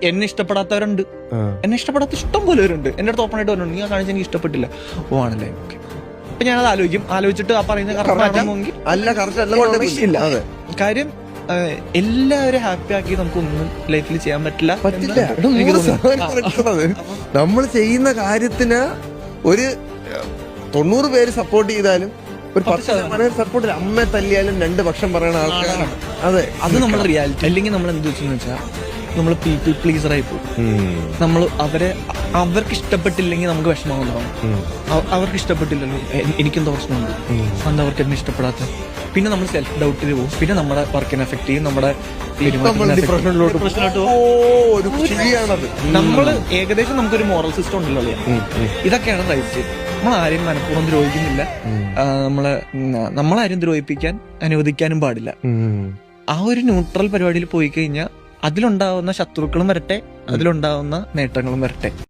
എന്നെ ഇഷ്ടപ്പെടാത്തവരുണ്ട്, എന്നെ ഇഷ്ടപ്പെടാത്ത ഇഷ്ടം പോലെ അവരുണ്ട്. എന്റെ അടുത്ത് ഓപ്പൺ ആയിട്ട് പറഞ്ഞിട്ടുണ്ട്, നീ കാണിച്ച എനിക്ക് ഇഷ്ടപ്പെട്ടില്ല. ഓ ആണല്ലേ, ഓക്കെ. അപ്പൊ ഞാനത് ആലോചിച്ചിട്ട് ആ പറയുന്ന കാര്യം എല്ലാവരും ഹാപ്പി ആക്കി നമുക്കൊന്നും ലൈഫിൽ ചെയ്യാൻ പറ്റില്ല. നമ്മൾ ചെയ്യുന്ന കാര്യത്തിന് ഒരു 90 പേര് സപ്പോർട്ട് ചെയ്താലും ഒരു 10% സപ്പോർട്ട്, അമ്മയെ തല്ലിയാലും 2 പക്ഷം പറയുന്ന ആൾക്കാരാണ്. അതെ, അത് നമ്മുടെ റിയാലിറ്റി. അല്ലെങ്കിൽ നമ്മൾ എന്ത് വെച്ചെന്ന് വെച്ചാൽ നമ്മൾ പീപ്പിൾ പ്ലീസർ ആയി പോകും. നമ്മൾ അവർക്ക് ഇഷ്ടപ്പെട്ടില്ലെങ്കിൽ നമുക്ക് വിഷമമുണ്ടാവും. അവർക്ക് ഇഷ്ടപ്പെട്ടില്ലല്ലോ, എനിക്കെന്തോ പ്രശ്നമുണ്ട്, അന്ന് അവർക്ക് എന്നെ ഇഷ്ടപ്പെടാത്ത. പിന്നെ നമ്മൾ സെൽഫ് ഡൗട്ടിൽ പോകും. പിന്നെ നമ്മുടെ വർക്കിനെ എഫക്ട് ചെയ്യും, നമ്മുടെ നമ്മള് ഏകദേശം നമുക്കൊരു മോറൽ സിസ്റ്റം ഉണ്ടല്ലോ. ഇതൊക്കെയാണ് റൈറ്റ്. നമ്മൾ ആരെയും മനഃപൂർവ്വം ദ്രോഹിക്കുന്നില്ല, നമ്മളാരും ദ്രോഹിപ്പിക്കാൻ അനുവദിക്കാനും പാടില്ല. ആ ഒരു ന്യൂട്രൽ പരിപാടിയിൽ പോയി കഴിഞ്ഞാൽ അതിലുണ്ടാവുന്ന ശത്രുക്കളും വരട്ടെ, അതിലുണ്ടാവുന്ന നേട്ടങ്ങളും വരട്ടെ.